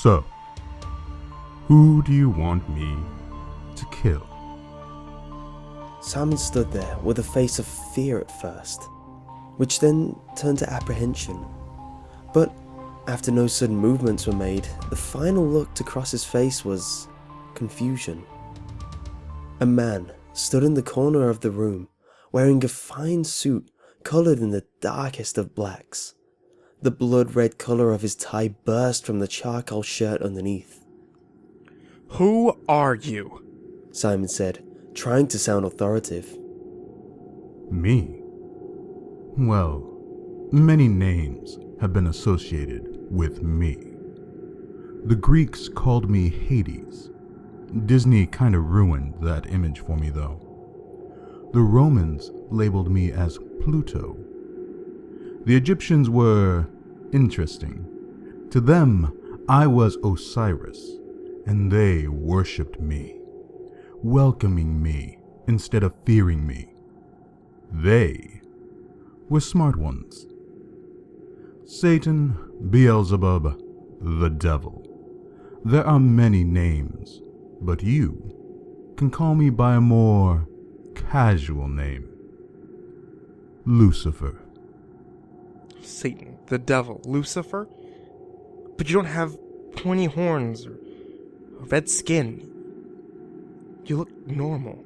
So, who do you want me to kill? Simon stood there with a face of fear at first, which then turned to apprehension. But after no sudden movements were made, the final look to cross his face was confusion. A man stood in the corner of the room, wearing a fine suit coloured in the darkest of blacks. The blood-red colour of his tie burst from the charcoal shirt underneath. "Who are you?" Simon said, trying to sound authoritative. Me? Well, many names have been associated with me. The Greeks called me Hades. Disney kinda ruined that image for me though. The Romans labeled me as Pluto. The Egyptians were interesting. To them, I was Osiris, and they worshipped me, welcoming me instead of fearing me. They were smart ones. Satan, Beelzebub, the devil. There are many names, but you can call me by a more casual name. Lucifer. Satan, the devil, Lucifer? But you don't have pointy horns or red skin. You look normal.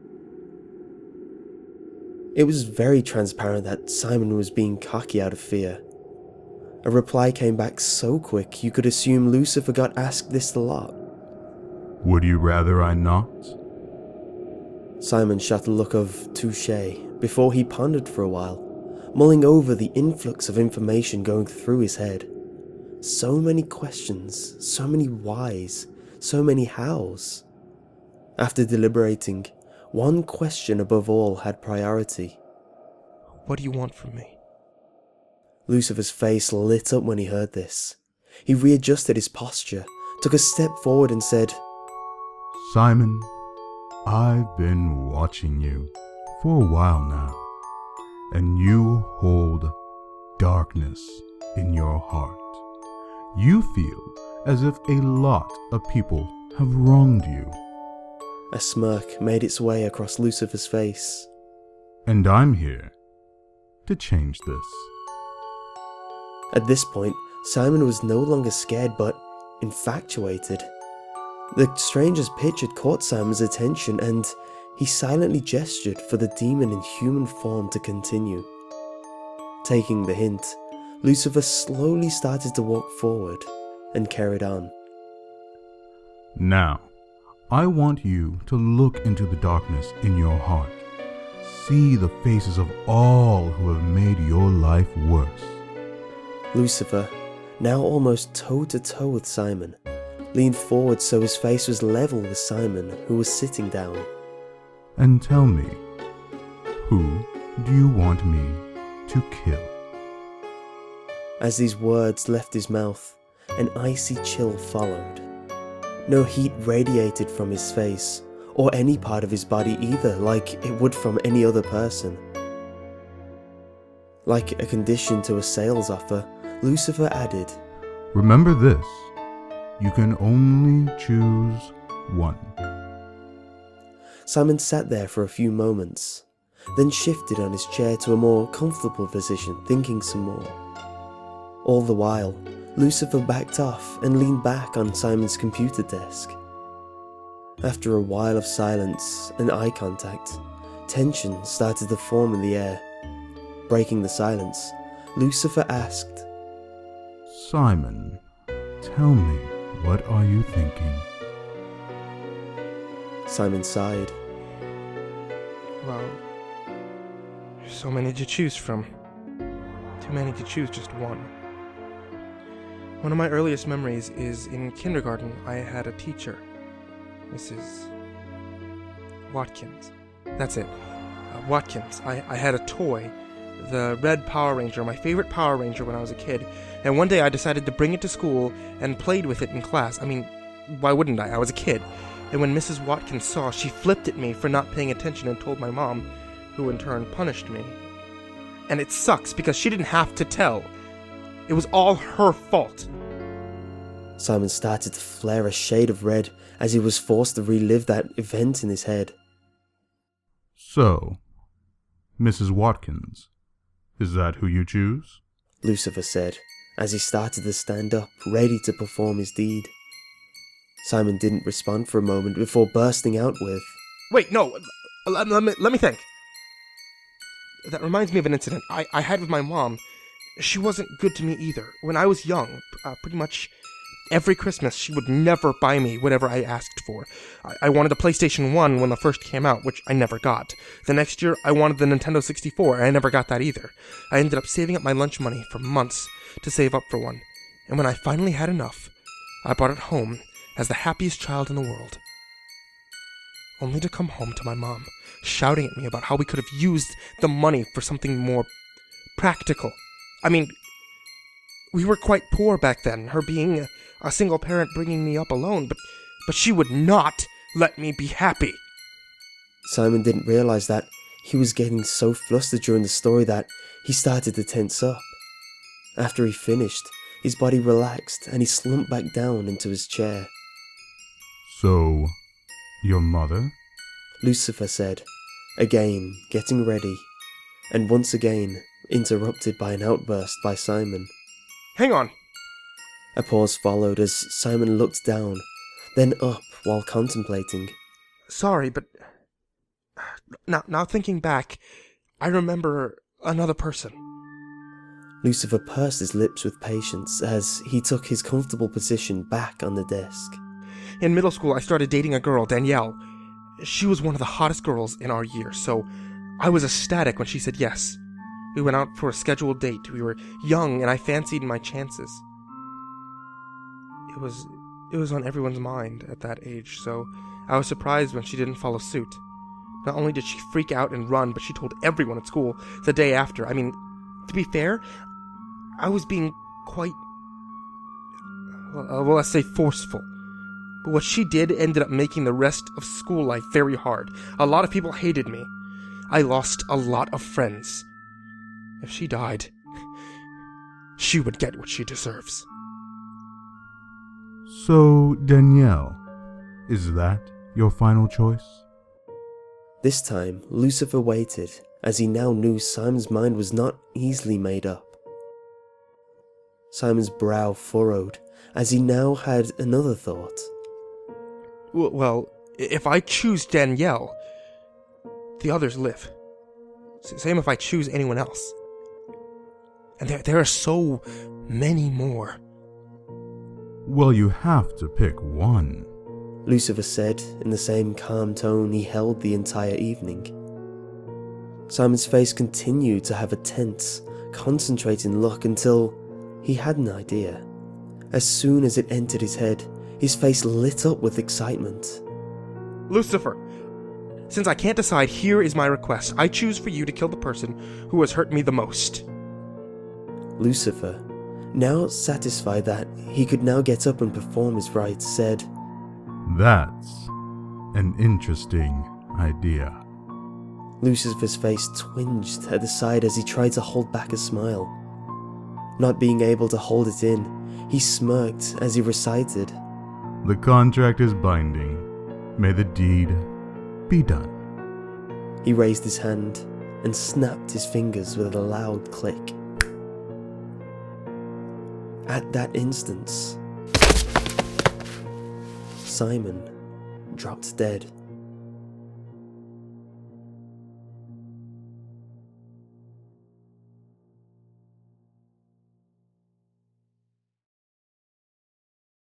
It was very transparent that Simon was being cocky out of fear. A reply came back so quick you could assume Lucifer got asked this a lot. Would you rather I not? Simon shot a look of touche before he pondered for a while, mulling over the influx of information going through his head. So many questions, so many whys, so many hows. After deliberating, one question above all had priority. What do you want from me? Lucifer's face lit up when he heard this. He readjusted his posture, took a step forward and said, Simon, I've been watching you for a while now, and you hold darkness in your heart. You feel as if a lot of people have wronged you. A smirk made its way across Lucifer's face. And I'm here to change this. At this point, Simon was no longer scared but infatuated. The stranger's pitch had caught Simon's attention and he silently gestured for the demon in human form to continue. Taking the hint, Lucifer slowly started to walk forward and carried on. Now, I want you to look into the darkness in your heart. See the faces of all who have made your life worse. Lucifer, now almost toe-to-toe with Simon, leaned forward so his face was level with Simon, who was sitting down. And tell me, who do you want me to kill? As these words left his mouth, an icy chill followed. No heat radiated from his face, or any part of his body either, like it would from any other person. Like a condition to a sales offer, Lucifer added, Remember this, you can only choose one. Simon sat there for a few moments, then shifted on his chair to a more comfortable position, thinking some more. All the while, Lucifer backed off and leaned back on Simon's computer desk. After a while of silence and eye contact, tension started to form in the air. Breaking the silence, Lucifer asked, Simon, tell me, what are you thinking? Simon sighed. Well, there's so many to choose from. Too many to choose just one. One of my earliest memories is in kindergarten. I had a teacher, Mrs. Watkins. That's it, Watkins. I had a toy, the red Power Ranger, my favorite Power Ranger when I was a kid. And one day I decided to bring it to school and played with it in class. I mean, why wouldn't I? I was a kid. And when Mrs. Watkins saw, she flipped at me for not paying attention and told my mom, who in turn punished me. And it sucks because she didn't have to tell. It was all her fault. Simon started to flare a shade of red as he was forced to relive that event in his head. So, Mrs. Watkins, is that who you choose? Lucifer said, as he started to stand up, ready to perform his deed. Simon didn't respond for a moment before bursting out with, Wait, no, let me think. That reminds me of an incident I had with my mom. She wasn't good to me either. When I was young, pretty much every Christmas, she would never buy me whatever I asked for. I wanted a PlayStation 1 when the first came out, which I never got. The next year, I wanted the Nintendo 64, and I never got that either. I ended up saving up my lunch money for months to save up for one. And when I finally had enough, I brought it home as the happiest child in the world. Only to come home to my mom, shouting at me about how we could have used the money for something more practical. I mean, we were quite poor back then, her being a single parent bringing me up alone, but she would not let me be happy. Simon didn't realize that he was getting so flustered during the story that he started to tense up. After he finished, his body relaxed and he slumped back down into his chair. So, your mother? Lucifer said, again getting ready, and once again interrupted by an outburst by Simon. Hang on. A pause followed as Simon looked down, then up while contemplating. Sorry, but now thinking back, I remember another person. Lucifer pursed his lips with patience as he took his comfortable position back on the desk. In middle school, I started dating a girl, Danielle. She was one of the hottest girls in our year, so I was ecstatic when she said yes. We went out for a scheduled date. We were young, and I fancied my chances. It was on everyone's mind at that age, so I was surprised when she didn't follow suit. Not only did she freak out and run, but she told everyone at school the day after. I mean, to be fair, I was being quite, well, let's say forceful. But what she did ended up making the rest of school life very hard. A lot of people hated me. I lost a lot of friends. If she died, she would get what she deserves. So, Danielle, is that your final choice? This time, Lucifer waited, as he now knew Simon's mind was not easily made up. Simon's brow furrowed, as he now had another thought. Well, if I choose Danielle, the others live. Same if I choose anyone else. And there are so many more. Well, you have to pick one. Lucifer said in the same calm tone he held the entire evening. Simon's face continued to have a tense, concentrating look until he had an idea. As soon as it entered his head, his face lit up with excitement. Lucifer, since I can't decide, here is my request. I choose for you to kill the person who has hurt me the most. Lucifer, now satisfied that he could now get up and perform his rites, said, That's an interesting idea. Lucifer's face twinged at the side as he tried to hold back a smile. Not being able to hold it in, he smirked as he recited, The contract is binding. May the deed be done. He raised his hand and snapped his fingers with a loud click. At that instant, Simon dropped dead.